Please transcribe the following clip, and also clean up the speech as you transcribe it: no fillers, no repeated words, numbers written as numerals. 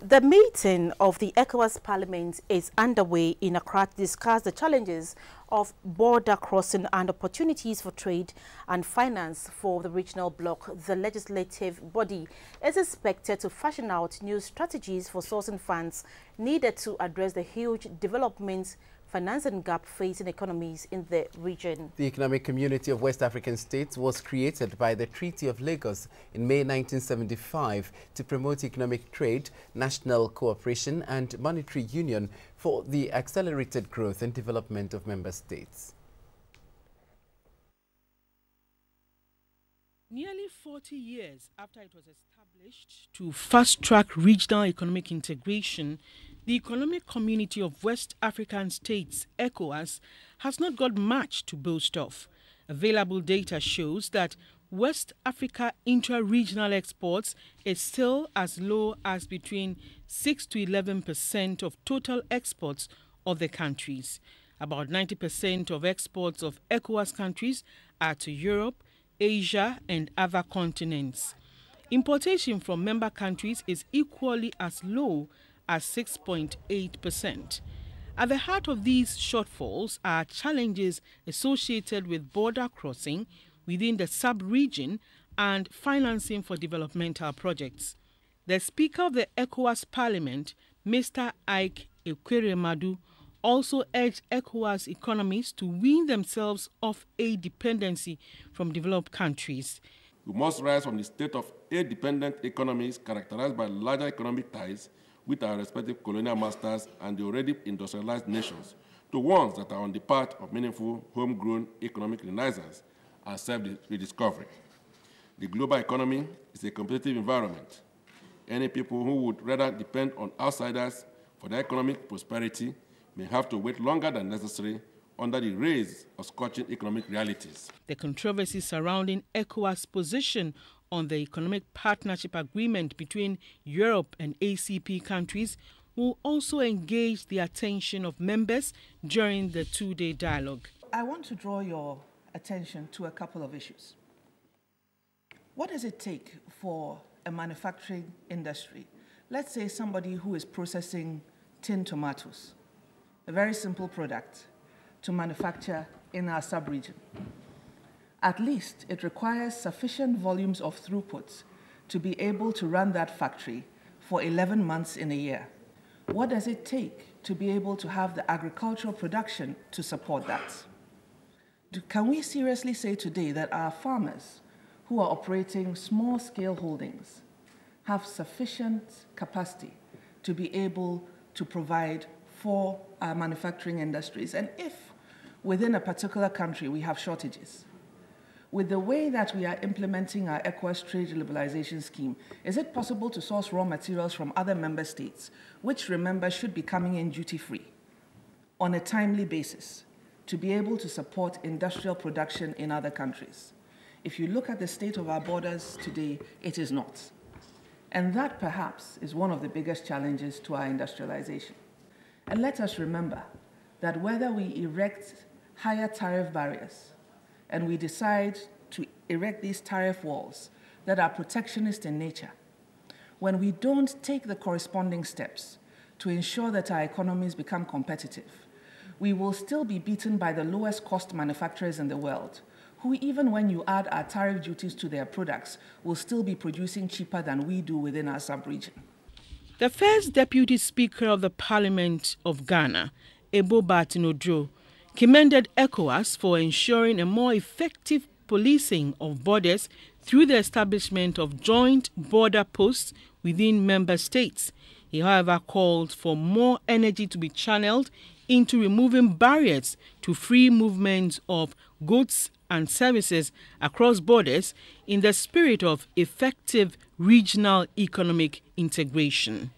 The meeting of the ECOWAS Parliament is underway in Accra to discuss the challenges of border crossing and opportunities for trade and finance for the regional bloc. The legislative body is expected to fashion out new strategies for sourcing funds needed to address the huge development financing gap facing economies in the region. The Economic Community of West African States was created by the Treaty of Lagos in May 1975 to promote economic trade, national cooperation and monetary union for the accelerated growth and development of member states. Nearly 40 years after it was established to fast-track regional economic integration, the Economic Community of West African States, ECOWAS, has not got much to boast of. Available data shows that West Africa intra-regional exports is still as low as between 6 to 11% of total exports of the countries. About 90% of exports of ECOWAS countries are to Europe, Asia and other continents. Importation from member countries is equally as low as 6.8%. At the heart of these shortfalls are challenges associated with border crossing within the sub-region and financing for developmental projects. The Speaker of the ECOWAS Parliament, Mr. Ike Ekweremadu, also urged ECOWAS economies to wean themselves off aid dependency from developed countries. We must rise from the state of aid-dependent economies characterized by larger economic ties with our respective colonial masters and the already industrialized nations to ones that are on the path of meaningful homegrown economic renaissance and self-rediscovery. The global economy is a competitive environment. Any people who would rather depend on outsiders for their economic prosperity may have to wait longer than necessary under the rays of scorching economic realities. The controversy surrounding ECOWAS' position on the economic partnership agreement between Europe and ACP countries will also engage the attention of members during the two-day dialogue. I want to draw your attention to a couple of issues. What does it take for a manufacturing industry, let's say somebody who is processing tinned tomatoes, a very simple product, to manufacture in our sub-region? At least it requires sufficient volumes of throughput to be able to run that factory for 11 months in a year. What does it take to be able to have the agricultural production to support that? Can we seriously say today that our farmers who are operating small-scale holdings have sufficient capacity to be able to provide for our manufacturing industries? And if within a particular country we have shortages, with the way that we are implementing our ECOWAS trade liberalization scheme, is it possible to source raw materials from other member states, which, remember, should be coming in duty-free on a timely basis to be able to support industrial production in other countries? If you look at the state of our borders today, it is not. And that, perhaps, is one of the biggest challenges to our industrialization. And let us remember that whether we erect higher tariff barriers and we decide to erect these tariff walls that are protectionist in nature, when we don't take the corresponding steps to ensure that our economies become competitive, we will still be beaten by the lowest cost manufacturers in the world, who, even when you add our tariff duties to their products, will still be producing cheaper than we do within our sub-region. The first Deputy Speaker of the Parliament of Ghana, Ebo Batinodro, commended ECOWAS for ensuring a more effective policing of borders through the establishment of joint border posts within member states. He, however, called for more energy to be channeled into removing barriers to free movement of goods and services across borders in the spirit of effective regional economic integration.